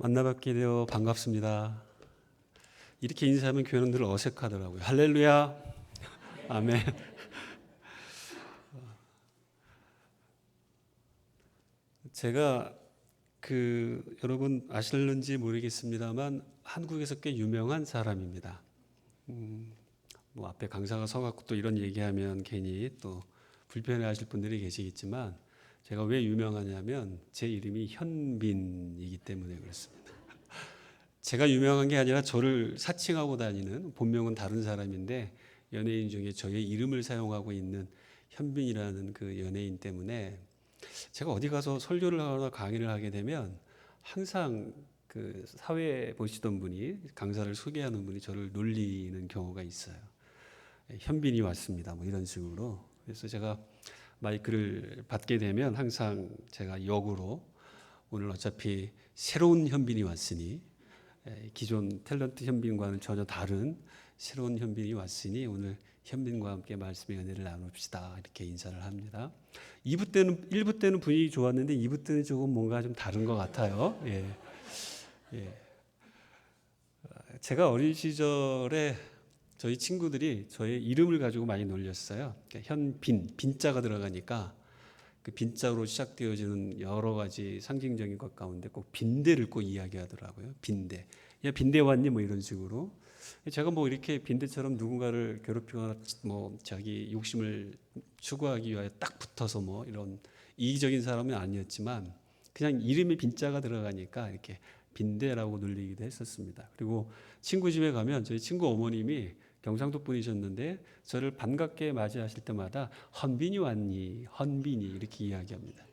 만나뵙게 되어 반갑습니다. 이렇게 인사하면 교회는 늘 어색하더라고요. 할렐루야, 아멘. 제가 여러분 아실는지 모르겠습니다만 한국에서 꽤 유명한 사람입니다. 뭐 앞에 강사가 서갖고 또 이런 얘기하면 괜히 또 불편해하실 분들이 계시겠지만 제가 왜 유명하냐면 제 이름이 현빈이기 때문에 그렇습니다. 제가 유명한 게 아니라 저를 사칭하고 다니는 본명은 다른 사람인데 연예인 중에 저의 이름을 사용하고 있는 현빈이라는 그 연예인 때문에 제가 어디 가서 설교를 하거나 강의를 하게 되면 항상 그 사회에 보시던 분이 강사를 소개하는 분이 저를 놀리는 경우가 있어요. 현빈이 왔습니다. 뭐 이런 식으로. 그래서 제가 마이크를 받게 되면 항상 제가 역으로 오늘 어차피 새로운 현빈이 왔으니 기존 탤런트 현빈과는 전혀 다른 새로운 현빈이 왔으니 오늘 현빈과 함께 말씀의 은혜를 나눕시다 이렇게 인사를 합니다. 1부 때는 분위기 좋았는데 2부 때는 조금 뭔가 좀 다른 것 같아요. 예. 제가 어린 시절에 저희 친구들이 저의 이름을 가지고 많이 놀렸어요. 그러니까 현빈, 빈자가 들어가니까 그 빈자로 시작되어지는 여러 가지 상징적인 것 가운데 꼭 빈대를 꼭 이야기하더라고요. 빈대. 야, 빈대 왔니? 뭐 이런 식으로. 제가 뭐 이렇게 빈대처럼 누군가를 괴롭히거나 뭐 자기 욕심을 추구하기 위하여 딱 붙어서 뭐 이런 이기적인 사람은 아니었지만 그냥 이름에 빈자가 들어가니까 이렇게 빈대라고 놀리기도 했었습니다. 그리고 친구 집에 가면 저희 친구 어머님이 경상도 분이셨는데 저를 반갑게 맞이하실 때마다 헌빈이 왔니? 헌빈이 이렇게 이야기합니다.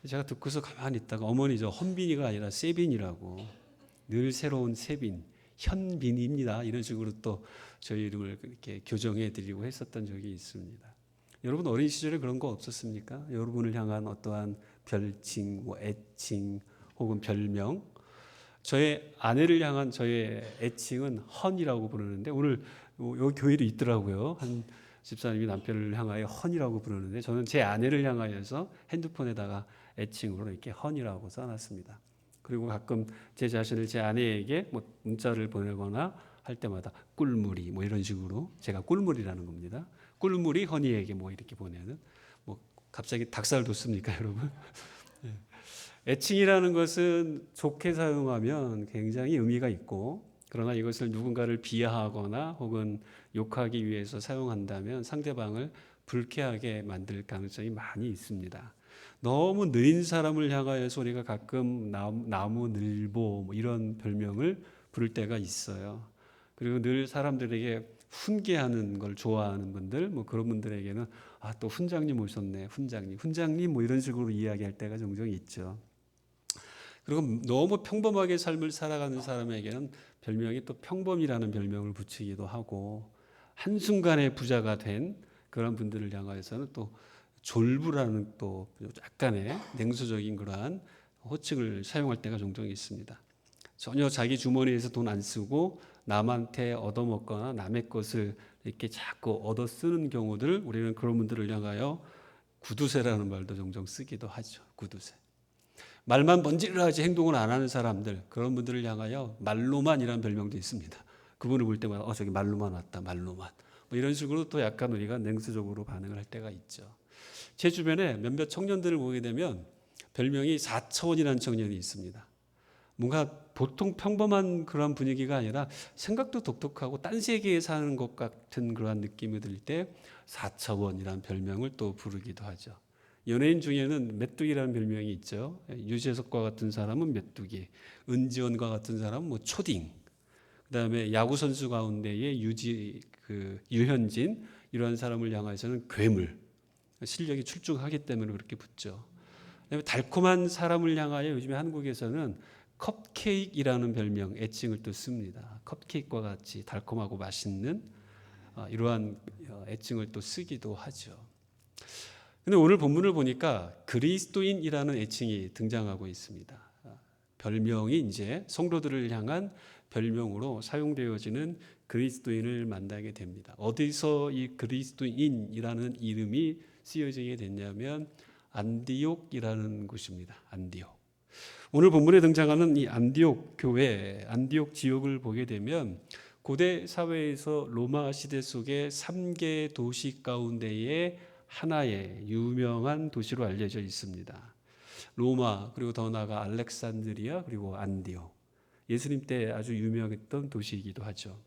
제가 듣고서 가만히 있다가 어머니 저 헌빈이가 아니라 세빈이라고 늘 새로운 세빈 현빈입니다. 이런 식으로 또 저희 이름을 이렇게 교정해 드리고 했었던 적이 있습니다. 여러분 어린 시절에 그런 거 없었습니까? 여러분을 향한 어떠한 별칭, 뭐 애칭 혹은 별명. 저의 아내를 향한 저의 애칭은 헌이라고 부르는데 오늘 여기 교회도 있더라고요. 한 집사님이 남편을 향하여 헌이라고 부르는데 저는 제 아내를 향하여서 핸드폰에다가 애칭으로 이렇게 헌이라고 써놨습니다. 그리고 가끔 제 자신을 제 아내에게 뭐 문자를 보내거나 할 때마다 꿀물이 뭐 이런 식으로 제가 꿀물이라는 겁니다. 꿀물이 헌이에게 뭐 이렇게 보내는 뭐 갑자기 닭살 돋습니까 여러분? 애칭이라는 것은 좋게 사용하면 굉장히 의미가 있고 그러나 이것을 누군가를 비하하거나 혹은 욕하기 위해서 사용한다면 상대방을 불쾌하게 만들 가능성이 많이 있습니다. 너무 느린 사람을 향하여서 우리가 가끔 나무 늘보 뭐 이런 별명을 부를 때가 있어요. 그리고 늘 사람들에게 훈계하는 걸 좋아하는 분들, 뭐 그런 분들에게는 또 훈장님 오셨네, 훈장님 뭐 이런 식으로 이야기할 때가 종종 있죠. 그리고 너무 평범하게 삶을 살아가는 사람에게는 별명이 또 평범이라는 별명을 붙이기도 하고 한순간에 부자가 된 그런 분들을 향하여서는 또 졸부라는 또 약간의 냉소적인 그러한 호칭을 사용할 때가 종종 있습니다. 전혀 자기 주머니에서 돈 안 쓰고 남한테 얻어먹거나 남의 것을 이렇게 자꾸 얻어 쓰는 경우들 우리는 그런 분들을 향하여 구두쇠라는 말도 종종 쓰기도 하죠. 구두쇠. 말만 번지르르하지 행동을 안 하는 사람들 그런 분들을 향하여 말로만이라는 별명도 있습니다. 그분을 볼 때마다 저기 말로만 왔다 말로만 뭐 이런 식으로 또 약간 우리가 냉소적으로 반응을 할 때가 있죠. 제 주변에 몇몇 청년들을 보게 되면 별명이 4차원이라는 청년이 있습니다. 뭔가 보통 평범한 그런 분위기가 아니라 생각도 독특하고 딴 세계에 사는 것 같은 그러한 느낌이 들 때 4차원이라는 별명을 또 부르기도 하죠. 연예인 중에는 메뚜기라는 별명이 있죠. 유재석과 같은 사람은 메뚜기, 은지원과 같은 사람은 뭐 초딩, 그다음에 야구 선수 가운데의 유현진 이런 사람을 향해서는 괴물, 실력이 출중하기 때문에 그렇게 붙죠. 그다음에 달콤한 사람을 향하여 요즘에 한국에서는 컵케이크이라는 별명, 애칭을 또 씁니다. 컵케이크와 같이 달콤하고 맛있는 이러한 애칭을 또 쓰기도 하죠. 근데 오늘 본문을 보니까 그리스도인이라는 애칭이 등장하고 있습니다. 별명이 이제 성도들을 향한 별명으로 사용되어지는 그리스도인을 만나게 됩니다. 어디서 이 그리스도인이라는 이름이 쓰여지게 됐냐면 안디옥이라는 곳입니다. 안디옥. 오늘 본문에 등장하는 이 안디옥 교회, 안디옥 지역을 보게 되면 고대 사회에서 로마 시대 속의 3개 도시 가운데의 하나의 유명한 도시로 알려져 있습니다. 로마, 그리고 더 나아가 알렉산드리아, 그리고 안디옥. 예수님 때 아주 유명했던 도시이기도 하죠.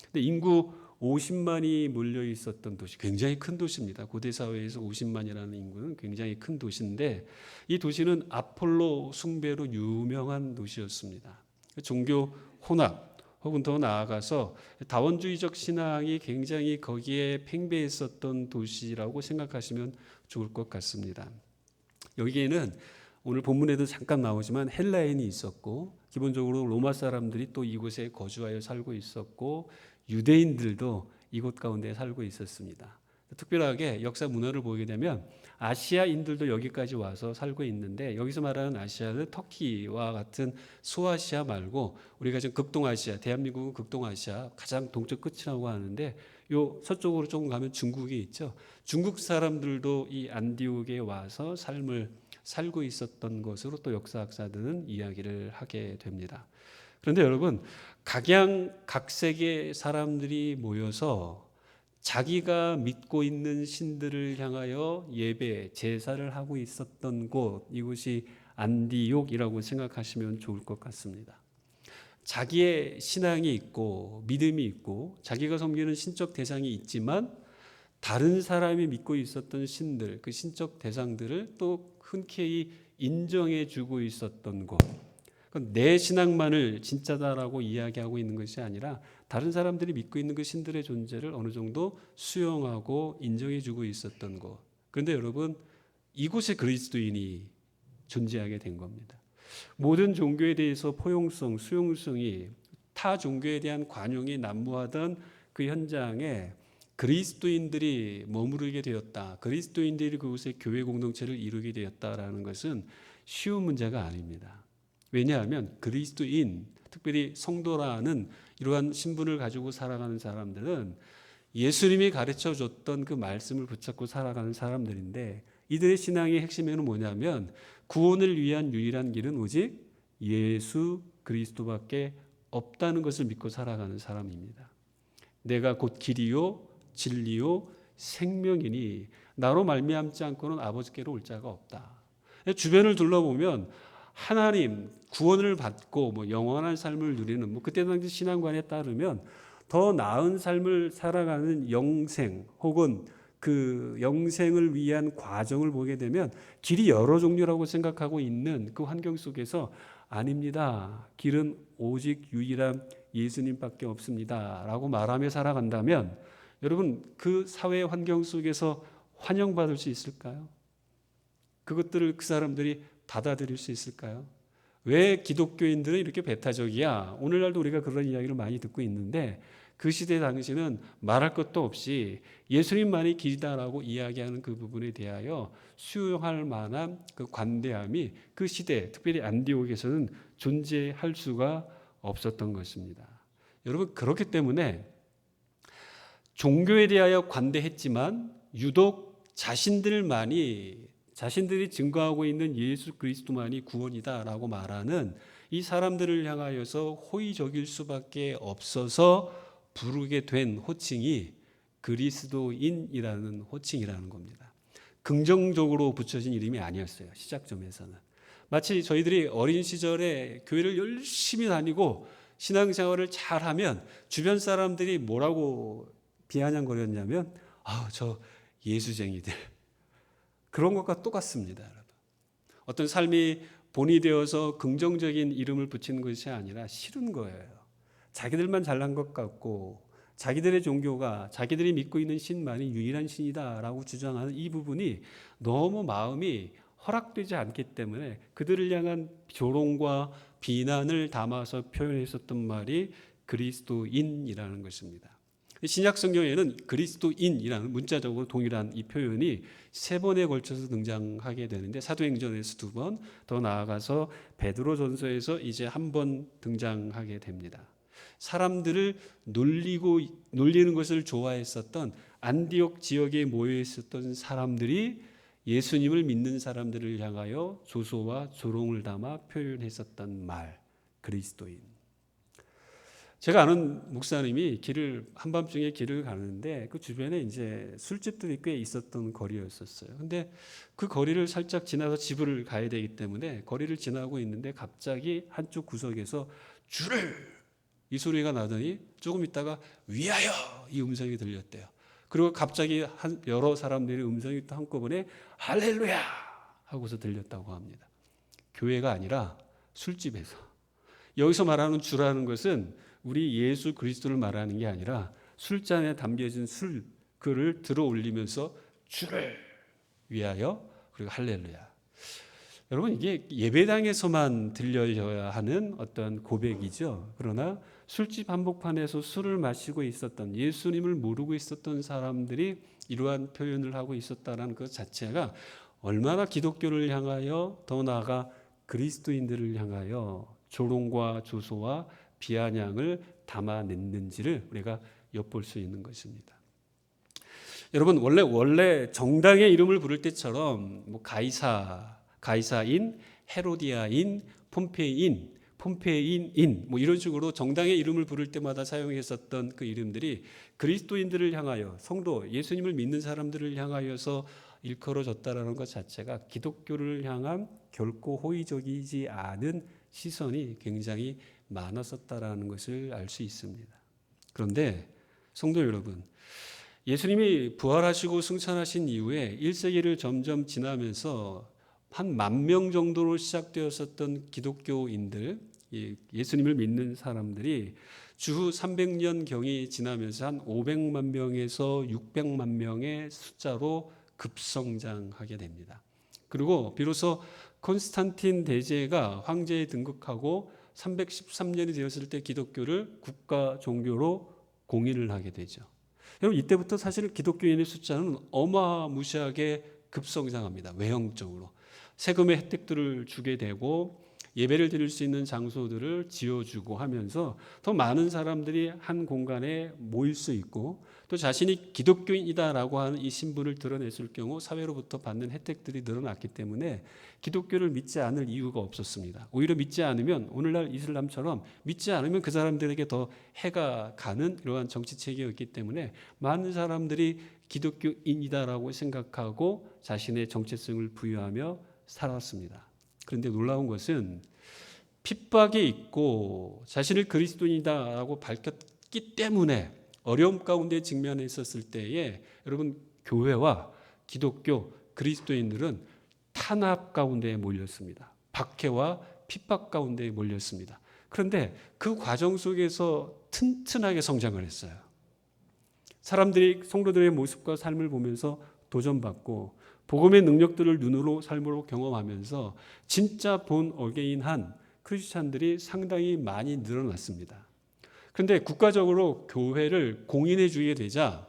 근데 인구 50만이 몰려 있었던 도시, 굉장히 큰 도시입니다. 고대 사회에서 50만이라는 인구는 굉장히 큰 도시인데, 이 도시는 아폴로 숭배로 유명한 도시였습니다. 종교 혼합 혹은 더 나아가서 다원주의적 신앙이 굉장히 거기에 팽배했었던 도시라고 생각하시면 좋을 것 같습니다. 여기에는 오늘 본문에도 잠깐 나오지만 헬라인이 있었고, 기본적으로 로마 사람들이 또 이곳에 거주하여 살고 있었고, 유대인들도 이곳 가운데 살고 있었습니다. 특별하게 역사 문화를 보게 되면 아시아인들도 여기까지 와서 살고 있는데, 여기서 말하는 아시아는 터키와 같은 소아시아 말고 우리가 지금 극동아시아, 대한민국은 극동아시아 가장 동쪽 끝이라고 하는데, 요 서쪽으로 조금 가면 중국이 있죠. 중국 사람들도 이 안디옥에 와서 삶을 살고 있었던 것으로 또 역사학자들은 이야기를 하게 됩니다. 그런데 여러분, 각양각색의 사람들이 모여서 자기가 믿고 있는 신들을 향하여 예배, 제사를 하고 있었던 곳, 이곳이 안디옥이라고 생각하시면 좋을 것 같습니다. 자기의 신앙이 있고 믿음이 있고 자기가 섬기는 신적 대상이 있지만, 다른 사람이 믿고 있었던 신들, 그 신적 대상들을 또 흔쾌히 인정해 주고 있었던 곳. 내 신앙만을 진짜다라고 이야기하고 있는 것이 아니라 다른 사람들이 믿고 있는 그 신들의 존재를 어느 정도 수용하고 인정해 주고 있었던 곳. 그런데 여러분, 이곳에 그리스도인이 존재하게 된 겁니다. 모든 종교에 대해서 포용성, 수용성이 타 종교에 대한 관용이 난무하던 그 현장에 그리스도인들이 머무르게 되었다. 그리스도인들이 그곳에 교회 공동체를 이루게 되었다라는 것은 쉬운 문제가 아닙니다. 왜냐하면 그리스도인, 특별히 성도라는 이러한 신분을 가지고 살아가는 사람들은 예수님이 가르쳐줬던 그 말씀을 붙잡고 살아가는 사람들인데, 이들의 신앙의 핵심에는 뭐냐면 구원을 위한 유일한 길은 오직 예수 그리스도밖에 없다는 것을 믿고 살아가는 사람입니다. 내가 곧 길이요 진리요 생명이니 나로 말미암지 않고는 아버지께로 올 자가 없다. 주변을 둘러보면 하나님 구원을 받고 영원한 삶을 누리는 그때 당시 신앙관에 따르면 더 나은 삶을 살아가는 영생 혹은 그 영생을 위한 과정을 보게 되면 길이 여러 종류라고 생각하고 있는 그 환경 속에서 아닙니다. 길은 오직 유일한 예수님밖에 없습니다. 라고 말하며 살아간다면 여러분, 그 사회 환경 속에서 환영받을 수 있을까요? 그것들을 그 사람들이 받아들일 수 있을까요? 왜 기독교인들은 이렇게 배타적이야? 오늘날도 우리가 그런 이야기를 많이 듣고 있는데, 그 시대 당시는 말할 것도 없이 예수님만이 길이다라고 이야기하는 그 부분에 대하여 수용할 만한 그 관대함이 그 시대, 특별히 안디옥에서는 존재할 수가 없었던 것입니다. 여러분, 그렇기 때문에 종교에 대하여 관대했지만 유독 자신들이 증거하고 있는 예수 그리스도만이 구원이다라고 말하는 이 사람들을 향하여서 호의적일 수밖에 없어서 부르게 된 호칭이 그리스도인이라는 호칭이라는 겁니다. 긍정적으로 붙여진 이름이 아니었어요. 시작점에서는. 마치 저희들이 어린 시절에 교회를 열심히 다니고 신앙생활을 잘하면 주변 사람들이 뭐라고 비아냥거렸냐면 저 예수쟁이들. 그런 것과 똑같습니다. 여러분. 어떤 삶이 본이 되어서 긍정적인 이름을 붙이는 것이 아니라 싫은 거예요. 자기들만 잘난 것 같고 자기들의 종교가 자기들이 믿고 있는 신만이 유일한 신이다라고 주장하는 이 부분이 너무 마음이 허락되지 않기 때문에 그들을 향한 조롱과 비난을 담아서 표현했었던 말이 그리스도인이라는 것입니다. 신약 성경에는 그리스도인이라는 문자적으로 동일한 이 표현이 3번에 걸쳐서 등장하게 되는데, 사도행전에서 2번, 더 나아가서 베드로전서에서 이제 1번 등장하게 됩니다. 사람들을 놀리는 것을 좋아했었던 안디옥 지역에 모여 있었던 사람들이 예수님을 믿는 사람들을 향하여 조소와 조롱을 담아 표현했었던 말, 그리스도인. 제가 아는 목사님이 한밤중에 길을 가는데 그 주변에 이제 술집들이 꽤 있었던 거리였었어요. 근데 그 거리를 살짝 지나서 집을 가야 되기 때문에 거리를 지나고 있는데 갑자기 한쪽 구석에서 주를 이 소리가 나더니 조금 있다가 위하여 이 음성이 들렸대요. 그리고 갑자기 여러 사람들의 음성이 또 한꺼번에 할렐루야 하고서 들렸다고 합니다. 교회가 아니라 술집에서. 여기서 말하는 주라는 것은 우리 예수 그리스도를 말하는 게 아니라 술잔에 담겨진 그를 들어 올리면서 주를 위하여 그리고 할렐루야. 여러분 이게 예배당에서만 들려야 하는 어떤 고백이죠. 그러나 술집 한복판에서 술을 마시고 있었던 예수님을 모르고 있었던 사람들이 이러한 표현을 하고 있었다는 것 자체가 얼마나 기독교를 향하여 더 나아가 그리스도인들을 향하여 조롱과 조소와 비아냥을 담아냈는지를 우리가 엿볼 수 있는 것입니다. 여러분 원래 정당의 이름을 부를 때처럼 뭐 가이사인, 헤로디아인, 폼페이인 뭐 이런 식으로 정당의 이름을 부를 때마다 사용했었던 그 이름들이 그리스도인들을 향하여 성도 예수님을 믿는 사람들을 향하여서 일컬어졌다라는 것 자체가 기독교를 향한 결코 호의적이지 않은 시선이 굉장히 많았었다라는 것을 알 수 있습니다. 그런데 성도 여러분, 예수님이 부활하시고 승천하신 이후에 1세기를 점점 지나면서 한 10,000명 정도로 시작되었었던 기독교인들, 예수님을 믿는 사람들이 주후 300년경이 지나면서 한 500만 명에서 600만 명의 숫자로 급성장하게 됩니다. 그리고 비로소 콘스탄틴 대제가 황제에 등극하고 313년이 되었을 때 기독교를 국가 종교로 공인을 하게 되죠. 여러분 이때부터 사실 기독교인의 숫자는 어마무시하게 급성장합니다. 외형적으로. 세금의 혜택들을 주게 되고 예배를 드릴 수 있는 장소들을 지어주고 하면서 더 많은 사람들이 한 공간에 모일 수 있고 또 자신이 기독교인이다라고 하는 이 신분을 드러냈을 경우 사회로부터 받는 혜택들이 늘어났기 때문에 기독교를 믿지 않을 이유가 없었습니다. 오히려 믿지 않으면 오늘날 이슬람처럼 믿지 않으면 그 사람들에게 더 해가 가는 이러한 정치 체계였기 때문에 많은 사람들이 기독교인이다라고 생각하고 자신의 정체성을 부여하며 살았습니다. 그런데 놀라운 것은 핍박이 있고 자신을 그리스도인이다라고 밝혔기 때문에 어려움 가운데 직면했었을 때에 여러분 교회와 기독교 그리스도인들은 탄압 가운데에 몰렸습니다. 박해와 핍박 가운데에 몰렸습니다. 그런데 그 과정 속에서 튼튼하게 성장을 했어요. 사람들이 성도들의 모습과 삶을 보면서 도전받고 복음의 능력들을 눈으로 삶으로 경험하면서 진짜 본 어게인한 크리스찬들이 상당히 많이 늘어났습니다. 그런데 국가적으로 교회를 공인해 주게 되자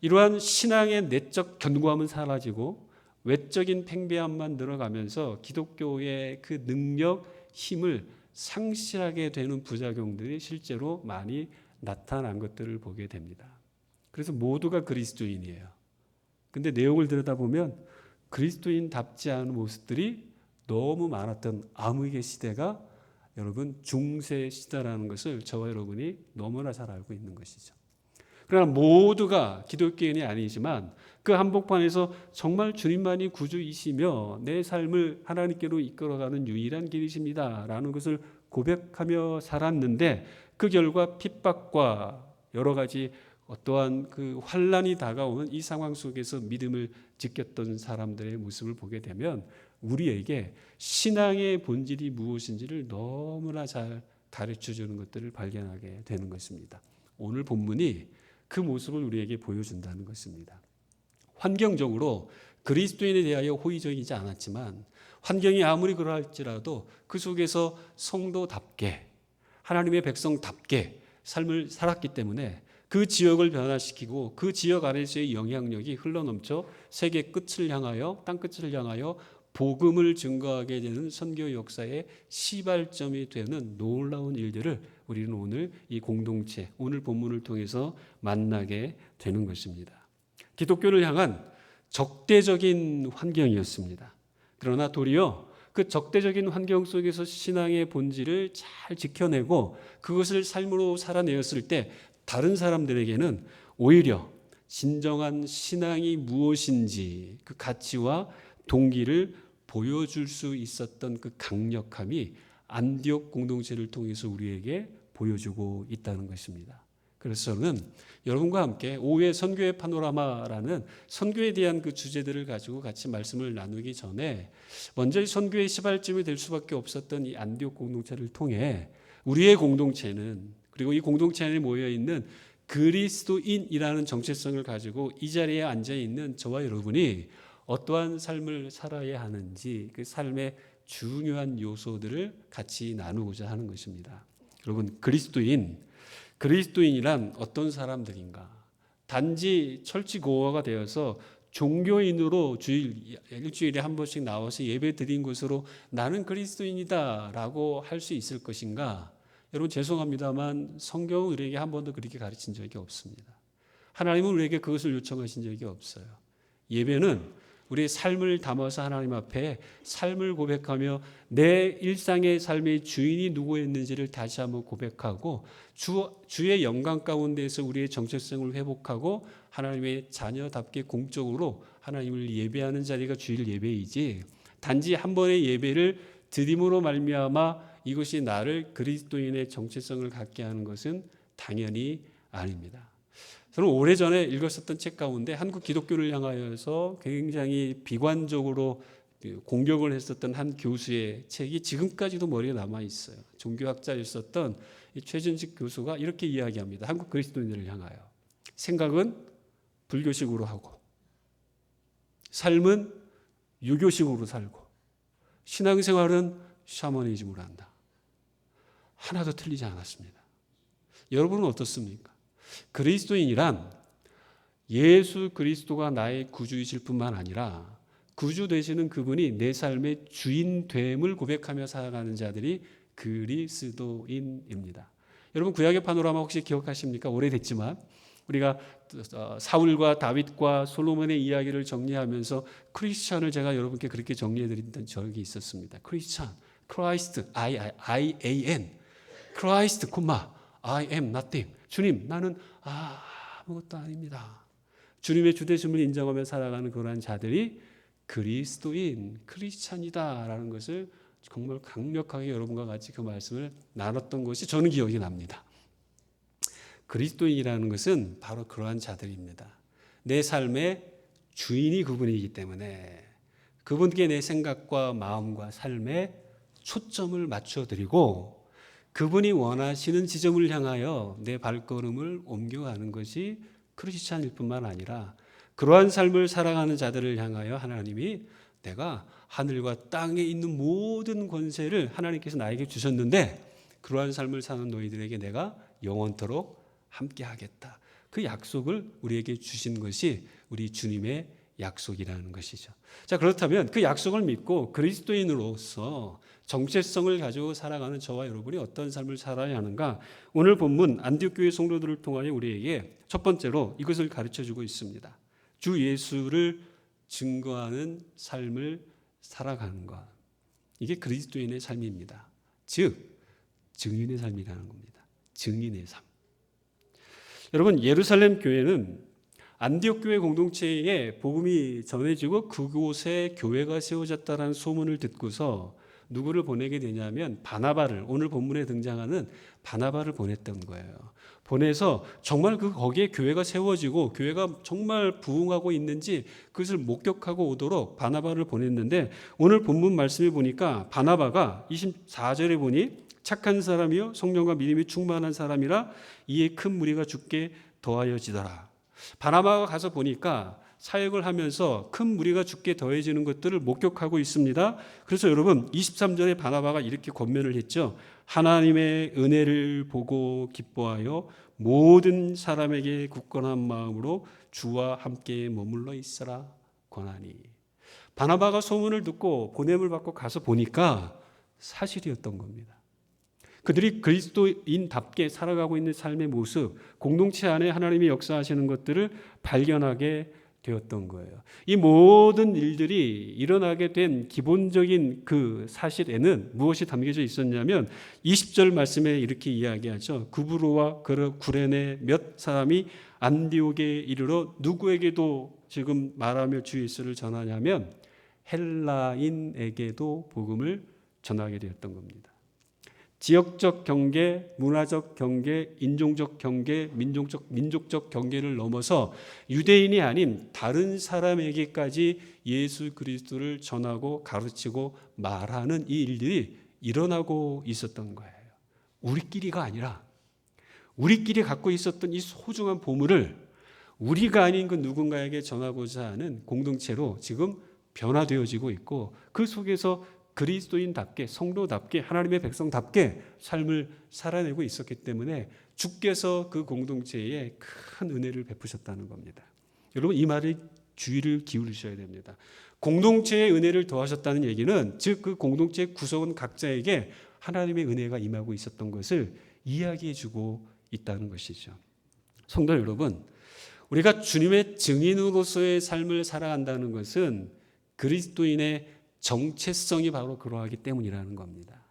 이러한 신앙의 내적 견고함은 사라지고 외적인 팽배함만 늘어가면서 기독교의 그 능력, 힘을 상실하게 되는 부작용들이 실제로 많이 나타난 것들을 보게 됩니다. 그래서 모두가 그리스도인이에요. 근데 내용을 들여다보면 그리스도인답지 않은 모습들이 너무 많았던 암흑의 시대가 여러분 중세 시대라는 것을 저와 여러분이 너무나 잘 알고 있는 것이죠. 그러나 모두가 기독교인이 아니지만 그 한복판에서 정말 주님만이 구주이시며 내 삶을 하나님께로 이끌어가는 유일한 길이십니다 라는 것을 고백하며 살았는데 그 결과 핍박과 여러 가지 어떠한 그 환난이 다가오는 이 상황 속에서 믿음을 지켰던 사람들의 모습을 보게 되면 우리에게 신앙의 본질이 무엇인지를 너무나 잘 가르쳐 주는 것들을 발견하게 되는 것입니다. 오늘 본문이 그 모습을 우리에게 보여준다는 것입니다. 환경적으로 그리스도인에 대하여 호의적이지 않았지만 환경이 아무리 그러할지라도 그 속에서 성도답게 하나님의 백성답게 삶을 살았기 때문에 그 지역을 변화시키고 그 지역 안에서의 영향력이 흘러넘쳐 세계 끝을 향하여 땅끝을 향하여 복음을 증거하게 되는 선교 역사의 시발점이 되는 놀라운 일들을 우리는 오늘 이 공동체 오늘 본문을 통해서 만나게 되는 것입니다. 기독교를 향한 적대적인 환경이었습니다. 그러나 도리어 그 적대적인 환경 속에서 신앙의 본질을 잘 지켜내고 그것을 삶으로 살아내었을 때 다른 사람들에게는 오히려 진정한 신앙이 무엇인지 그 가치와 동기를 보여줄 수 있었던 그 강력함이 안디옥 공동체를 통해서 우리에게 보여주고 있다는 것입니다. 그래서 저는 여러분과 함께 오후의 선교의 파노라마라는 선교에 대한 그 주제들을 가지고 같이 말씀을 나누기 전에 먼저 이 선교의 시발점이 될 수밖에 없었던 이 안디옥 공동체를 통해 우리의 공동체는, 그리고 이 공동체 안에 모여있는 그리스도인이라는 정체성을 가지고 이 자리에 앉아있는 저와 여러분이 어떠한 삶을 살아야 하는지 그 삶의 중요한 요소들을 같이 나누고자 하는 것입니다. 여러분, 그리스도인이란 어떤 사람들인가? 단지 철치고어가 되어서 종교인으로 일주일에 한 번씩 나와서 예배 드린 것으로 나는 그리스도인이다 라고 할 수 있을 것인가? 여러분, 죄송합니다만 성경은 우리에게 한 번도 그렇게 가르친 적이 없습니다. 하나님은 우리에게 그것을 요청하신 적이 없어요. 예배는 우리의 삶을 담아서 하나님 앞에 삶을 고백하며 내 일상의 삶의 주인이 누구였는지를 다시 한번 고백하고 주의 영광 가운데에서 우리의 정체성을 회복하고 하나님의 자녀답게 공적으로 하나님을 예배하는 자리가 주일 예배이지, 단지 한 번의 예배를 드림으로 말미암아 이것이 나를 그리스도인의 정체성을 갖게 하는 것은 당연히 아닙니다. 저는 오래전에 읽었었던 책 가운데 한국 기독교를 향하여서 굉장히 비관적으로 공격을 했었던 한 교수의 책이 지금까지도 머리에 남아 있어요. 종교학자였었던 최준식 교수가 이렇게 이야기합니다. 한국 그리스도인들을 향하여. 생각은 불교식으로 하고, 삶은 유교식으로 살고, 신앙생활은 샤머니즘으로 한다. 하나도 틀리지 않았습니다. 여러분은 어떻습니까? 그리스도인이란 예수 그리스도가 나의 구주이실 뿐만 아니라 구주 되시는 그분이 내 삶의 주인됨을 고백하며 살아가는 자들이 그리스도인입니다. 여러분, 구약의 파노라마 혹시 기억하십니까? 오래됐지만 우리가 사울과 다윗과 솔로몬의 이야기를 정리하면서 크리스찬을 제가 여러분께 그렇게 정리해 드린 적이 있었습니다. 크리스찬, 크라이스트, I-A-N, 크라이스트, I am nothing. 주님, 나는 아무것도 아닙니다. 주님의 주되심을 인정하며 살아가는 그러한 자들이 그리스도인, 크리스찬이다라는 것을 정말 강력하게 여러분과 같이 그 말씀을 나눴던 것이 저는 기억이 납니다. 그리스도인이라는 것은 바로 그러한 자들입니다. 내 삶의 주인이 그분이기 때문에 그분께 내 생각과 마음과 삶에 초점을 맞춰드리고 그분이 원하시는 지점을 향하여 내 발걸음을 옮겨가는 것이 크리스찬일 뿐만 아니라 그러한 삶을 살아가는 자들을 향하여 하나님이 내가 하늘과 땅에 있는 모든 권세를 하나님께서 나에게 주셨는데 그러한 삶을 사는 너희들에게 내가 영원토록 함께 하겠다. 그 약속을 우리에게 주신 것이 우리 주님의 약속이라는 것이죠. 자, 그렇다면 그 약속을 믿고 그리스도인으로서 정체성을 가지고 살아가는 저와 여러분이 어떤 삶을 살아야 하는가? 오늘 본문 안디옥 교회 성도들을 통하여 우리에게 첫 번째로 이것을 가르쳐주고 있습니다. 주 예수를 증거하는 삶을 살아가는 것. 이게 그리스도인의 삶입니다. 즉 증인의 삶이라는 겁니다. 증인의 삶. 여러분, 예루살렘 교회는 안디옥 교회 공동체에 복음이 전해지고 그곳에 교회가 세워졌다는 소문을 듣고서 누구를 보내게 되냐면 바나바를, 오늘 본문에 등장하는 바나바를 보냈던 거예요. 보내서 정말 거기에 교회가 세워지고 교회가 정말 부흥하고 있는지 그것을 목격하고 오도록 바나바를 보냈는데 오늘 본문 말씀에 보니까 바나바가 24절에 보니 착한 사람이요 성령과 믿음이 충만한 사람이라 이에 큰 무리가 죽게 더하여지더라. 바나바가 가서 보니까 사역을 하면서 큰 무리가 죽게 더해지는 것들을 목격하고 있습니다. 그래서 여러분 23절에 바나바가 이렇게 권면을 했죠. 하나님의 은혜를 보고 기뻐하여 모든 사람에게 굳건한 마음으로 주와 함께 머물러 있으라 권하니. 바나바가 소문을 듣고 보냄을 받고 가서 보니까 사실이었던 겁니다. 그들이 그리스도인답게 살아가고 있는 삶의 모습, 공동체 안에 하나님이 역사하시는 것들을 발견하게 되었던 거예요. 이 모든 일들이 일어나게 된 기본적인 그 사실에는 무엇이 담겨져 있었냐면 20절 말씀에 이렇게 이야기하죠. 구브로와 구레네 몇 사람이 안디옥에 이르러 누구에게도 지금 말하며 주 예수를 전하냐면 헬라인에게도 복음을 전하게 되었던 겁니다. 지역적 경계, 문화적 경계, 인종적 경계, 민족적 경계를 넘어서 유대인이 아닌 다른 사람에게까지 예수 그리스도를 전하고 가르치고 말하는 이 일들이 일어나고 있었던 거예요. 우리끼리가 아니라 우리끼리 갖고 있었던 이 소중한 보물을 우리가 아닌 그 누군가에게 전하고자 하는 공동체로 지금 변화되어지고 있고 그 속에서 그리스도인답게 성도답게 하나님의 백성답게 삶을 살아내고 있었기 때문에 주께서 그 공동체에 큰 은혜를 베푸셨다는 겁니다. 여러분 이 말에 주의를 기울이셔야 됩니다. 공동체의 은혜를 더하셨다는 얘기는 즉 그 공동체 구성원 각자에게 하나님의 은혜가 임하고 있었던 것을 이야기해 주고 있다는 것이죠. 성도 여러분, 우리가 주님의 증인으로서의 삶을 살아간다는 것은 그리스도인의 정체성이 바로 그러하기 때문이라는 겁니다.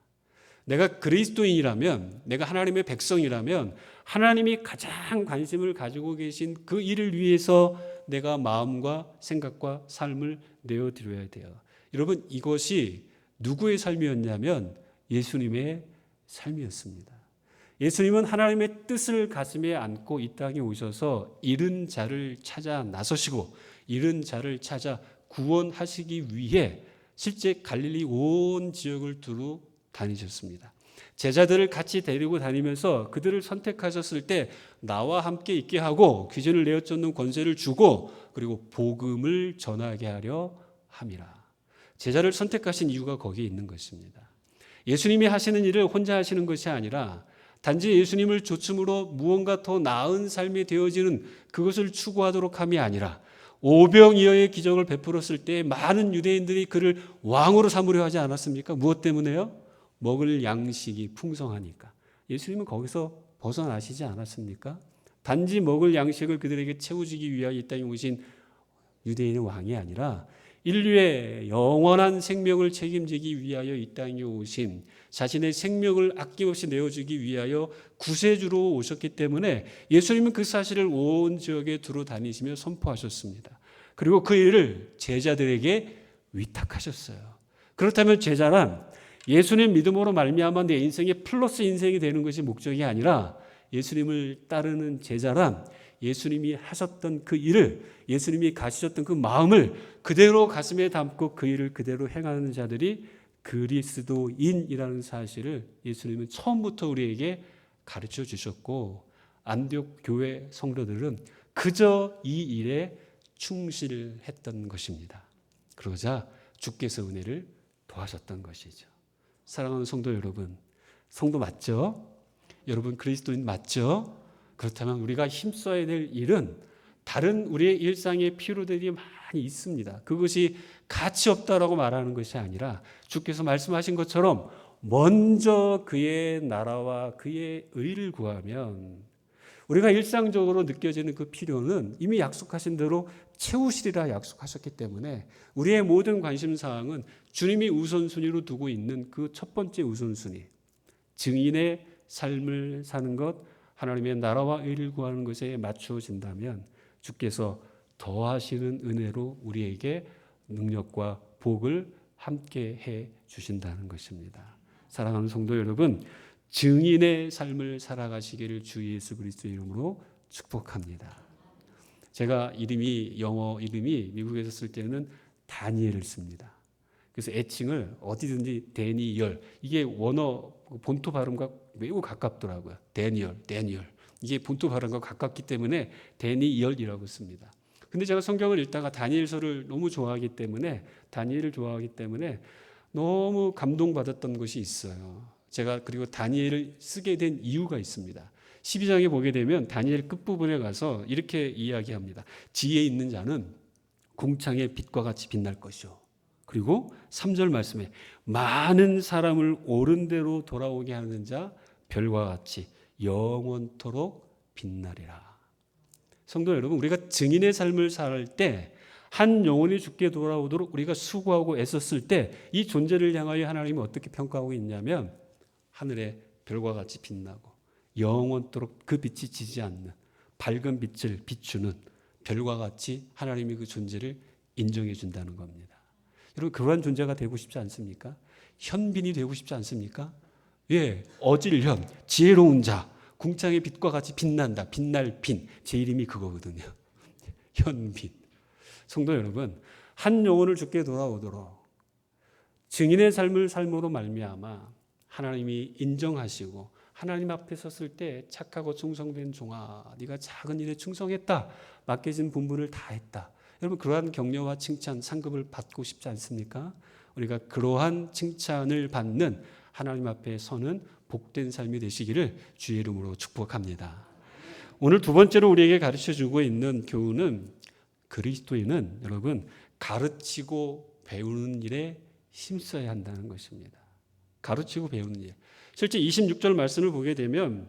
내가 그리스도인이라면, 내가 하나님의 백성이라면 하나님이 가장 관심을 가지고 계신 그 일을 위해서 내가 마음과 생각과 삶을 내어드려야 돼요. 여러분 이것이 누구의 삶이었냐면 예수님의 삶이었습니다. 예수님은 하나님의 뜻을 가슴에 안고 이 땅에 오셔서 잃은 자를 찾아 나서시고 잃은 자를 찾아 구원하시기 위해 실제 갈릴리 온 지역을 두루 다니셨습니다. 제자들을 같이 데리고 다니면서 그들을 선택하셨을 때 나와 함께 있게 하고 귀신을 내어 쫓는 권세를 주고 그리고 복음을 전하게 하려 함이라. 제자를 선택하신 이유가 거기에 있는 것입니다. 예수님이 하시는 일을 혼자 하시는 것이 아니라 단지 예수님을 좇음으로 무언가 더 나은 삶이 되어지는 그것을 추구하도록 함이 아니라 오병이어의 기적을 베풀었을 때 많은 유대인들이 그를 왕으로 삼으려 하지 않았습니까? 무엇 때문에요? 먹을 양식이 풍성하니까. 예수님은 거기서 벗어나시지 않았습니까? 단지 먹을 양식을 그들에게 채워주기 위하여 이 땅에 오신 유대인의 왕이 아니라 인류의 영원한 생명을 책임지기 위하여 이 땅에 오신 자신의 생명을 아낌없이 내어주기 위하여 구세주로 오셨기 때문에 예수님은 그 사실을 온 지역에 두루 다니시며 선포하셨습니다. 그리고 그 일을 제자들에게 위탁하셨어요. 그렇다면 제자란 예수님 믿음으로 말미암아 내 인생의 플러스 인생이 되는 것이 목적이 아니라 예수님을 따르는 제자란 예수님이 하셨던 그 일을 예수님이 가지셨던 그 마음을 그대로 가슴에 담고 그 일을 그대로 행하는 자들이 그리스도인이라는 사실을 예수님은 처음부터 우리에게 가르쳐 주셨고 안디옥 교회 성도들은 그저 이 일에 충실했던 것입니다. 그러자 주께서 은혜를 더하셨던 것이죠. 사랑하는 성도 여러분, 성도 맞죠? 여러분 그리스도인 맞죠? 그렇다면 우리가 힘써야 될 일은 다른 우리의 일상의 피로들이 많이 있습니다. 그것이 가치 없다라고 말하는 것이 아니라 주께서 말씀하신 것처럼 먼저 그의 나라와 그의 의를 구하면 우리가 일상적으로 느껴지는 그 필요는 이미 약속하신 대로 채우시리라 약속하셨기 때문에 우리의 모든 관심사항은 주님이 우선순위로 두고 있는 그 첫 번째 우선순위, 증인의 삶을 사는 것, 하나님의 나라와 의를 구하는 것에 맞춰진다면 주께서 더하시는 은혜로 우리에게 능력과 복을 함께 해 주신다는 것입니다. 사랑하는 성도 여러분, 증인의 삶을 살아가시기를 주 예수 그리스도의 이름으로 축복합니다. 제가 영어 이름이 미국에서 쓸 때는 다니엘을 씁니다. 그래서 애칭을 어디든지 데니얼, 이게 원어 본토 발음과 매우 가깝더라고요. 데니얼. 이게 본토 발음과 가깝기 때문에 데니얼이라고 씁니다. 근데 제가 성경을 읽다가 다니엘서를 너무 좋아하기 때문에 다니엘을 좋아하기 때문에 너무 감동받았던 것이 있어요. 제가 그리고 다니엘을 쓰게 된 이유가 있습니다. 12장에 보게 되면 다니엘 끝부분에 가서 이렇게 이야기합니다. 지혜 있는 자는 궁창의 빛과 같이 빛날 것이요. 그리고 3절 말씀에 많은 사람을 옳은 대로 돌아오게 하는 자 별과 같이 영원토록 빛나리라. 성도 여러분, 우리가 증인의 삶을 살 때 한 영혼이 죽게 돌아오도록 우리가 수고하고 애썼을 때 이 존재를 향하여 하나님이 어떻게 평가하고 있냐면 하늘의 별과 같이 빛나고 영원토록 그 빛이 지지 않는 밝은 빛을 비추는 별과 같이 하나님이 그 존재를 인정해 준다는 겁니다. 여러분, 그러한 존재가 되고 싶지 않습니까? 현빈이 되고 싶지 않습니까? 예, 어질현, 지혜로운 자, 궁창의 빛과 같이 빛난다. 빛날 빈. 제 이름이 그거거든요. 현빈. 성도 여러분, 한 영혼을 죽게 돌아오도록 증인의 삶을 삶으로 말미암아 하나님이 인정하시고 하나님 앞에 섰을 때 착하고 충성된 종아, 네가 작은 일에 충성했다. 맡겨진 분부를 다했다. 여러분, 그러한 격려와 칭찬, 상급을 받고 싶지 않습니까? 우리가 그러한 칭찬을 받는 하나님 앞에 서는 복된 삶이 되시기를 주의 이름으로 축복합니다. 오늘 두 번째로 우리에게 가르쳐주고 있는 교훈은 그리스도인은 여러분 가르치고 배우는 일에 힘써야 한다는 것입니다. 가르치고 배우는 일. 실제 26절 말씀을 보게 되면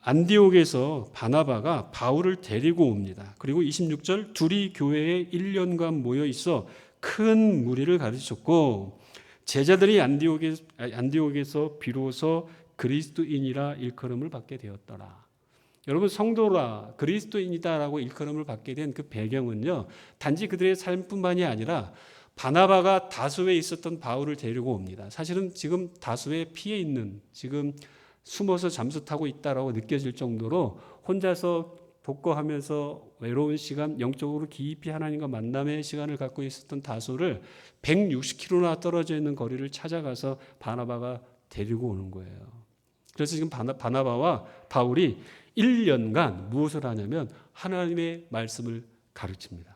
안디옥에서 바나바가 바울을 데리고 옵니다. 그리고 26절 둘이 교회에 1년간 모여 있어 큰 무리를 가르쳤고 제자들이 안디옥에서 비로소 그리스도인이라 일컬음을 받게 되었더라. 여러분, 성도라 그리스도인이다라고 일컬음을 받게 된 그 배경은요, 단지 그들의 삶뿐만이 아니라 바나바가 다소에 있었던 바울을 데리고 옵니다. 사실은 지금 다소에 피해 있는, 지금 숨어서 잠수 타고 있다라고 느껴질 정도로 혼자서 독거하면서 외로운 시간, 영적으로 깊이 하나님과 만남의 시간을 갖고 있었던 다소를 160km나 떨어져 있는 거리를 찾아가서 바나바가 데리고 오는 거예요. 그래서 지금 바나바와 바울이 1년간 무엇을 하냐면 하나님의 말씀을 가르칩니다.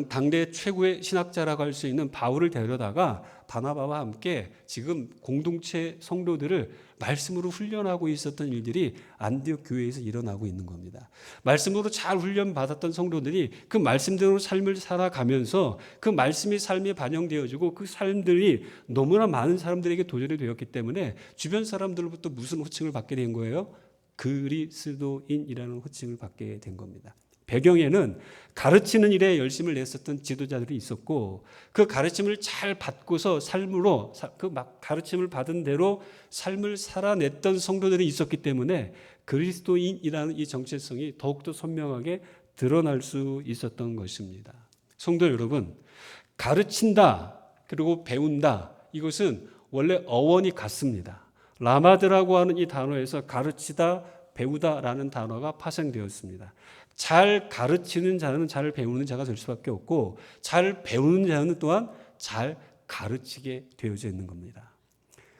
당대 최고의 신학자라고 할 수 있는 바울을 데려다가 바나바와 함께 지금 공동체 성도들을 말씀으로 훈련하고 있었던 일들이 안디옥 교회에서 일어나고 있는 겁니다. 말씀으로 잘 훈련받았던 성도들이 그 말씀대로 삶을 살아가면서 그 말씀이 삶에 반영되어지고 그 삶들이 너무나 많은 사람들에게 도전이 되었기 때문에 주변 사람들로부터 무슨 호칭을 받게 된 거예요? 그리스도인이라는 호칭을 받게 된 겁니다. 배경에는 가르치는 일에 열심을 냈었던 지도자들이 있었고 그 가르침을 잘 받고서 삶으로 그 가르침을 받은 대로 삶을 살아냈던 성도들이 있었기 때문에 그리스도인이라는 이 정체성이 더욱더 선명하게 드러날 수 있었던 것입니다. 성도 여러분, 가르친다 그리고 배운다, 이것은 원래 어원이 같습니다. 라마드라고 하는 이 단어에서 가르치다, 배우다라는 단어가 파생되었습니다. 잘 가르치는 자는 잘 배우는 자가 될 수밖에 없고 잘 배우는 자는 또한 잘 가르치게 되어져 있는 겁니다.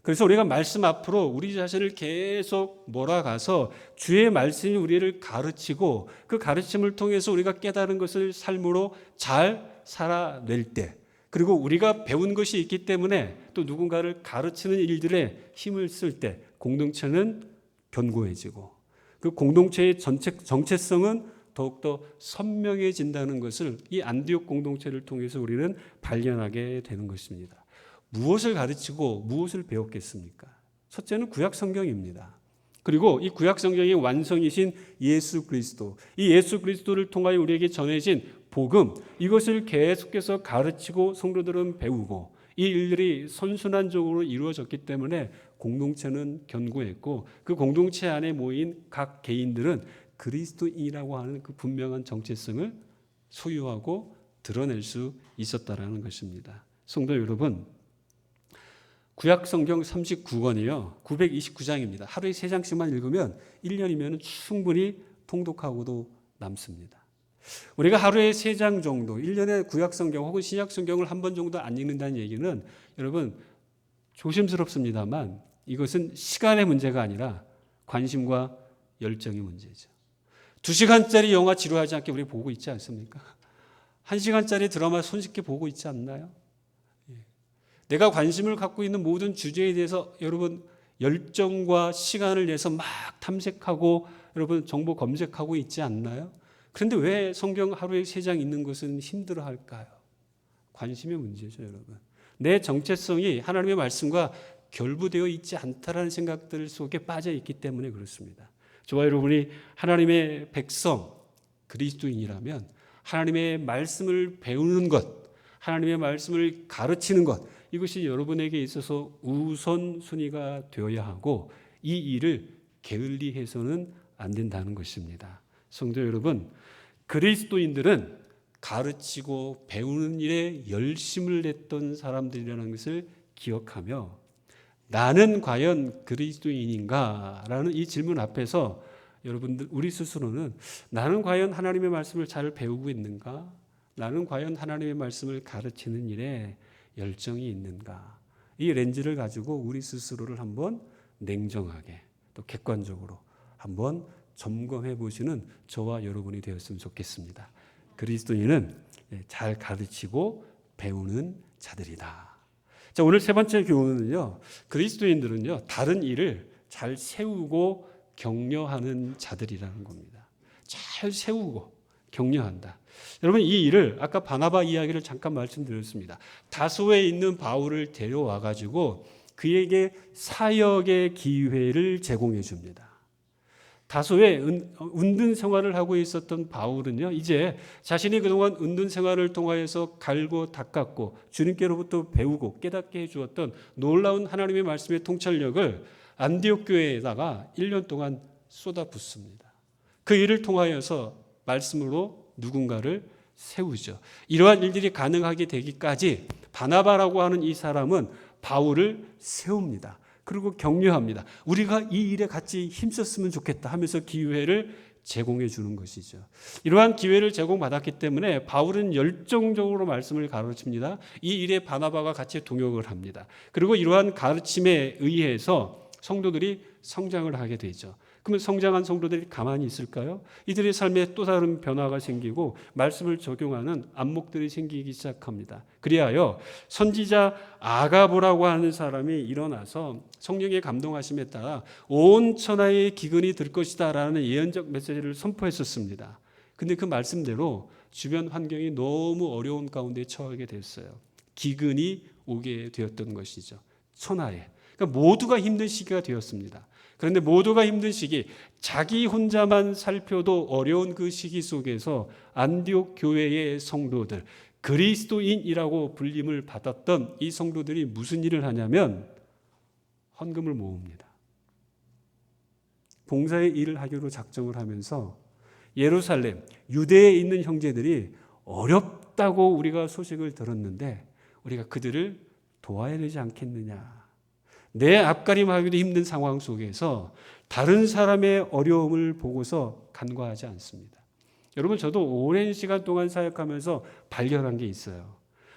그래서 우리가 말씀 앞으로 우리 자신을 계속 몰아가서 주의 말씀이 우리를 가르치고 그 가르침을 통해서 우리가 깨달은 것을 삶으로 잘 살아낼 때, 그리고 우리가 배운 것이 있기 때문에 또 누군가를 가르치는 일들에 힘을 쓸 때 공동체는 견고해지고 그 공동체의 정체성은 더욱더 선명해진다는 것을 이 안디옥 공동체를 통해서 우리는 발견하게 되는 것입니다. 무엇을 가르치고 무엇을 배웠겠습니까? 첫째는 구약 성경입니다. 그리고 이 구약 성경의 완성이신 예수 그리스도, 이 예수 그리스도를 통하여 우리에게 전해진 복음, 이것을 계속해서 가르치고 성도들은 배우고 이 일들이 선순환적으로 이루어졌기 때문에 공동체는 견고했고 그 공동체 안에 모인 각 개인들은 그리스도인이라고 하는 그 분명한 정체성을 소유하고 드러낼 수 있었다라는 것입니다. 성도 여러분, 구약 성경 39권이요. 929장입니다. 하루에 3장씩만 읽으면 1년이면 충분히 통독하고도 남습니다. 우리가 하루에 3장 정도, 1년에 구약 성경 혹은 신약 성경을 한 번 정도 안 읽는다는 얘기는 여러분 조심스럽습니다만 이것은 시간의 문제가 아니라 관심과 열정의 문제죠. 2시간짜리 영화 지루하지 않게 우리 보고 있지 않습니까? 1시간짜리 드라마 손쉽게 보고 있지 않나요? 내가 관심을 갖고 있는 모든 주제에 대해서 여러분 열정과 시간을 내서 막 탐색하고 여러분 정보 검색하고 있지 않나요? 그런데 왜 성경 하루에 3장 읽는 것은 힘들어할까요? 관심의 문제죠, 여러분. 내 정체성이 하나님의 말씀과 결부되어 있지 않다라는 생각들 속에 빠져 있기 때문에 그렇습니다. 저와 여러분이 하나님의 백성, 그리스도인이라면 하나님의 말씀을 배우는 것, 하나님의 말씀을 가르치는 것, 이것이 여러분에게 있어서 우선순위가 되어야 하고 이 일을 게을리해서는 안 된다는 것입니다. 성도 여러분, 그리스도인들은 가르치고 배우는 일에 열심을 냈던 사람들이라는 것을 기억하며 나는 과연 그리스도인인가? 라는 이 질문 앞에서 여러분들 우리 스스로는 나는 과연 하나님의 말씀을 잘 배우고 있는가? 나는 과연 하나님의 말씀을 가르치는 일에 열정이 있는가? 이 렌즈를 가지고 우리 스스로를 한번 냉정하게 또 객관적으로 한번 점검해 보시는 저와 여러분이 되었으면 좋겠습니다. 그리스도인은 잘 가르치고 배우는 자들이다. 자, 오늘 세 번째 교훈은요. 그리스도인들은요. 다른 일을 잘 세우고 격려하는 자들이라는 겁니다. 잘 세우고 격려한다. 여러분 이 일을 아까 바나바 이야기를 잠깐 말씀드렸습니다. 다소에 있는 바울을 데려와 가지고 그에게 사역의 기회를 제공해 줍니다. 다소에 은둔 생활을 하고 있었던 바울은요, 이제 자신이 그동안 은둔 생활을 통하여서 갈고 닦았고 주님께로부터 배우고 깨닫게 해주었던 놀라운 하나님의 말씀의 통찰력을 안디옥 교회에다가 1년 동안 쏟아붓습니다. 그 일을 통하여서 말씀으로 누군가를 세우죠. 이러한 일들이 가능하게 되기까지 바나바라고 하는 이 사람은 바울을 세웁니다. 그리고 격려합니다. 우리가 이 일에 같이 힘썼으면 좋겠다 하면서 기회를 제공해 주는 것이죠. 이러한 기회를 제공받았기 때문에 바울은 열정적으로 말씀을 가르칩니다. 이 일에 바나바가 같이 동역을 합니다. 그리고 이러한 가르침에 의해서 성도들이 성장을 하게 되죠. 그러면 성장한 성도들이 가만히 있을까요? 이들의 삶에 또 다른 변화가 생기고 말씀을 적용하는 안목들이 생기기 시작합니다. 그리하여 선지자 아가보라고 하는 사람이 일어나서 성령의 감동하심에 따라 온 천하의 기근이 들 것이다 라는 예언적 메시지를 선포했었습니다. 근데 그 말씀대로 주변 환경이 너무 어려운 가운데 처하게 됐어요. 기근이 오게 되었던 것이죠. 천하에. 그러니까 모두가 힘든 시기가 되었습니다. 그런데 모두가 힘든 시기, 자기 혼자만 살펴도 어려운 그 시기 속에서 안디옥 교회의 성도들, 그리스도인이라고 불림을 받았던 이 성도들이 무슨 일을 하냐면 헌금을 모읍니다. 봉사의 일을 하기로 작정을 하면서 예루살렘, 유대에 있는 형제들이 어렵다고 우리가 소식을 들었는데 우리가 그들을 도와야 되지 않겠느냐. 내 앞가림하기도 힘든 상황 속에서 다른 사람의 어려움을 보고서 간과하지 않습니다. 여러분 저도 오랜 시간 동안 사역하면서 발견한 게 있어요.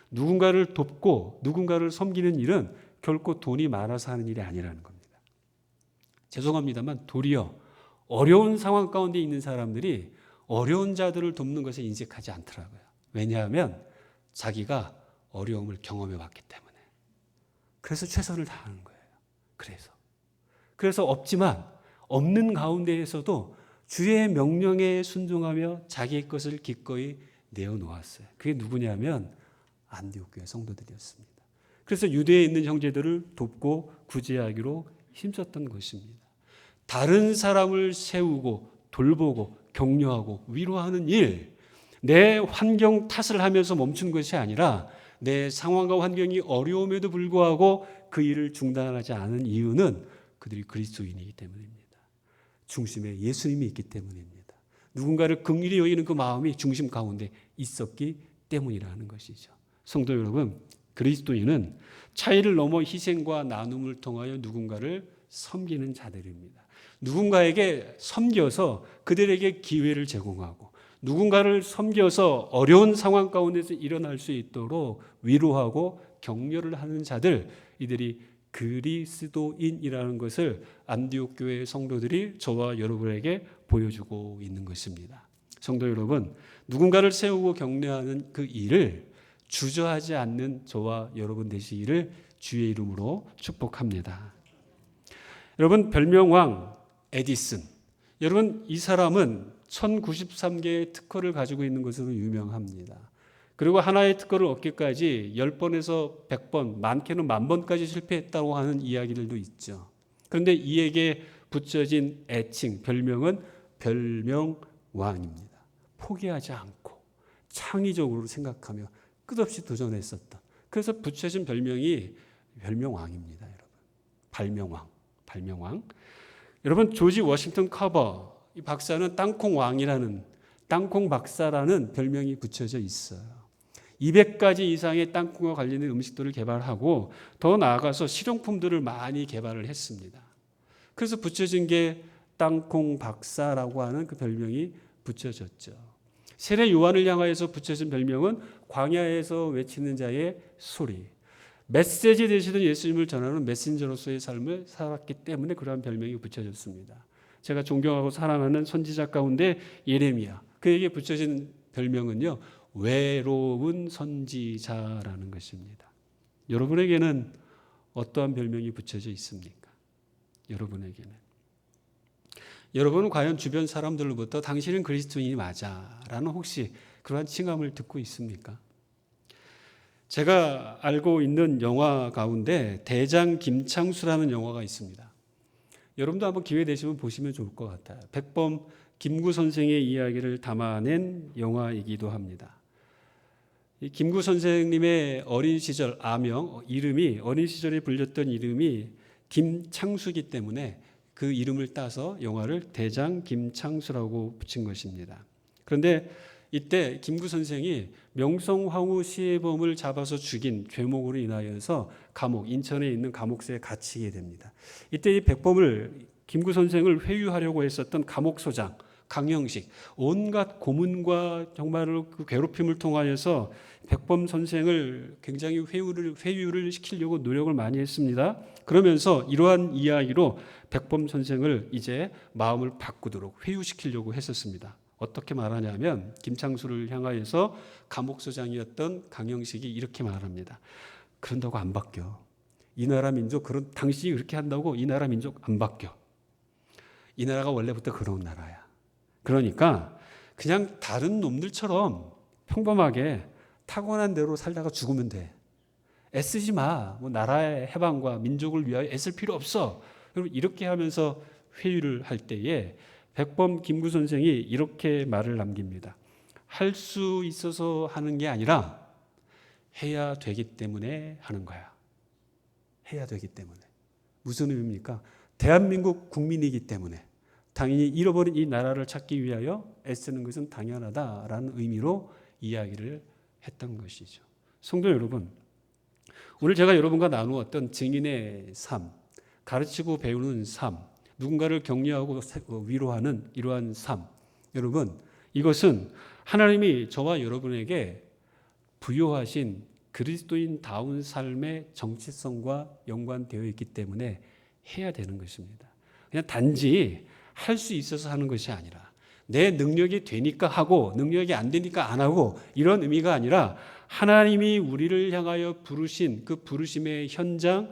누군가를 돕고 누군가를 섬기는 일은 결코 돈이 많아서 하는 일이 아니라는 겁니다. 죄송합니다만 도리어 어려운 상황 가운데 있는 사람들이 어려운 자들을 돕는 것에 인색하지 않더라고요. 왜냐하면 자기가 어려움을 경험해 왔기 때문에. 그래서 최선을 다하는 거예요. 그래서 없지만 없는 가운데에서도 주의 명령에 순종하며 자기의 것을 기꺼이 내어놓았어요. 그게 누구냐면 안디옥 교회 성도들이었습니다. 그래서 유대에 있는 형제들을 돕고 구제하기로 힘썼던 것입니다. 다른 사람을 세우고 돌보고 격려하고 위로하는 일, 내 환경 탓을 하면서 멈춘 것이 아니라 내 상황과 환경이 어려움에도 불구하고 그 일을 중단하지 않은 이유는 그들이 그리스도인이기 때문입니다. 중심에 예수님이 있기 때문입니다. 누군가를 긍휼히 여기는 그 마음이 중심 가운데 있었기 때문이라는 것이죠. 성도 여러분, 그리스도인은 차이를 넘어 희생과 나눔을 통하여 누군가를 섬기는 자들입니다. 누군가에게 섬겨서 그들에게 기회를 제공하고 누군가를 섬겨서 어려운 상황 가운데서 일어날 수 있도록 위로하고 격려를 하는 자들, 이들이 그리스도인이라는 것을 안디옥 교회의 성도들이 저와 여러분에게 보여주고 있는 것입니다. 성도 여러분, 누군가를 세우고 격려하는 그 일을 주저하지 않는 저와 여러분 되시기를 주의 이름으로 축복합니다. 여러분, 별명왕 에디슨. 여러분, 이 사람은 1093개의 특허를 가지고 있는 것으로 유명합니다. 그리고 하나의 특허를 얻기까지 10번에서 100번, 많게는 10,000번까지 실패했다고 하는 이야기들도 있죠. 그런데 이에게 붙여진 애칭, 별명은 별명왕입니다. 포기하지 않고 창의적으로 생각하며 끝없이 도전했었던, 그래서 붙여진 별명이 별명왕입니다. 여러분. 발명왕. 여러분, 조지 워싱턴 커버 이 박사는 땅콩왕이라는, 땅콩 박사라는 별명이 붙여져 있어요. 200가지 이상의 땅콩과 관련된 음식들을 개발하고 더 나아가서 실용품들을 많이 개발을 했습니다. 그래서 붙여진 게 땅콩 박사라고 하는 그 별명이 붙여졌죠. 세례 요한을 향하여서 붙여진 별명은 광야에서 외치는 자의 소리. 메시지 되시던 예수님을 전하는 메신저로서의 삶을 살았기 때문에 그러한 별명이 붙여졌습니다. 제가 존경하고 사랑하는 선지자 가운데 예레미야, 그에게 붙여진 별명은요, 외로운 선지자라는 것입니다. 여러분에게는 어떠한 별명이 붙여져 있습니까? 여러분에게는. 여러분은 과연 주변 사람들로부터 당신은 그리스도인이 맞아 라는 혹시 그러한 칭함을 듣고 있습니까? 제가 알고 있는 영화 가운데 대장 김창수라는 영화가 있습니다. 여러분도 한번 기회 되시면 보시면 좋을 것 같아요. 백범 김구 선생의 이야기를 담아낸 영화이기도 합니다. 이 김구 선생님의 어린 시절 아명, 이름이, 어린 시절에 불렸던 이름이 김창수기 때문에 그 이름을 따서 영화를 대장 김창수라고 붙인 것입니다. 그런데 이때 김구 선생이 명성황후 시해범을 잡아서 죽인 죄목으로 인하여서 감옥, 인천에 있는 감옥소에 갇히게 됩니다. 이때 이 백범을, 김구 선생을 회유하려고 했었던 감옥소장 강형식, 온갖 고문과 정말로 그 괴롭힘을 통하여서 백범 선생을 굉장히 회유를 시키려고 노력을 많이 했습니다. 그러면서 이러한 이야기로 백범 선생을 이제 마음을 바꾸도록 회유시키려고 했었습니다. 어떻게 말하냐면 김창수를 향하여서 감옥소장이었던 강형식이 이렇게 말합니다. 그런다고 안 바뀌어. 이 나라 민족, 그런 당신이 그렇게 한다고 이 나라 민족 안 바뀌어. 이 나라가 원래부터 그런 나라야. 그러니까 그냥 다른 놈들처럼 평범하게 타고난 대로 살다가 죽으면 돼. 애쓰지 마. 뭐 나라의 해방과 민족을 위하여 애쓸 필요 없어. 여러분, 이렇게 하면서 회유를 할 때에 백범 김구 선생이 이렇게 말을 남깁니다. 할 수 있어서 하는 게 아니라 해야 되기 때문에 하는 거야. 해야 되기 때문에. 무슨 의미입니까? 대한민국 국민이기 때문에 당연히 잃어버린 이 나라를 찾기 위하여 애쓰는 것은 당연하다라는 의미로 이야기를 했던 것이죠. 성도 여러분, 오늘 제가 여러분과 나누었던 증인의 삶, 가르치고 배우는 삶, 누군가를 격려하고 위로하는 이러한 삶, 여러분, 이것은 하나님이 저와 여러분에게 부여하신 그리스도인다운 삶의 정체성과 연관되어 있기 때문에 해야 되는 것입니다. 그냥 단지 할 수 있어서 하는 것이 아니라 내 능력이 되니까 하고 능력이 안 되니까 안 하고 이런 의미가 아니라 하나님이 우리를 향하여 부르신 그 부르심의 현장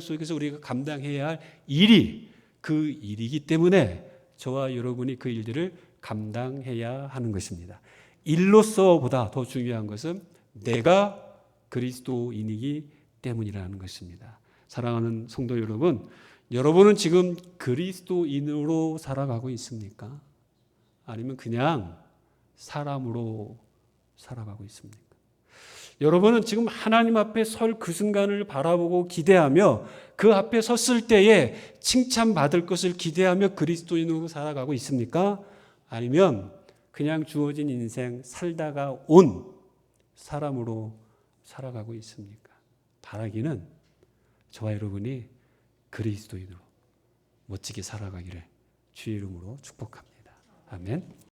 속에서 우리가 감당해야 할 일이 그 일이기 때문에 저와 여러분이 그 일들을 감당해야 하는 것입니다. 일로서보다 더 중요한 것은 내가 그리스도인이기 때문이라는 것입니다. 사랑하는 성도 여러분, 여러분은 지금 그리스도인으로 살아가고 있습니까? 아니면 그냥 사람으로 살아가고 있습니까? 여러분은 지금 하나님 앞에 설 그 순간을 바라보고 기대하며 그 앞에 섰을 때에 칭찬받을 것을 기대하며 그리스도인으로 살아가고 있습니까? 아니면 그냥 주어진 인생 살다가 온 사람으로 살아가고 있습니까? 바라기는 저와 여러분이 그리스도인으로 멋지게 살아가기를 주의 이름으로 축복합니다. 아멘.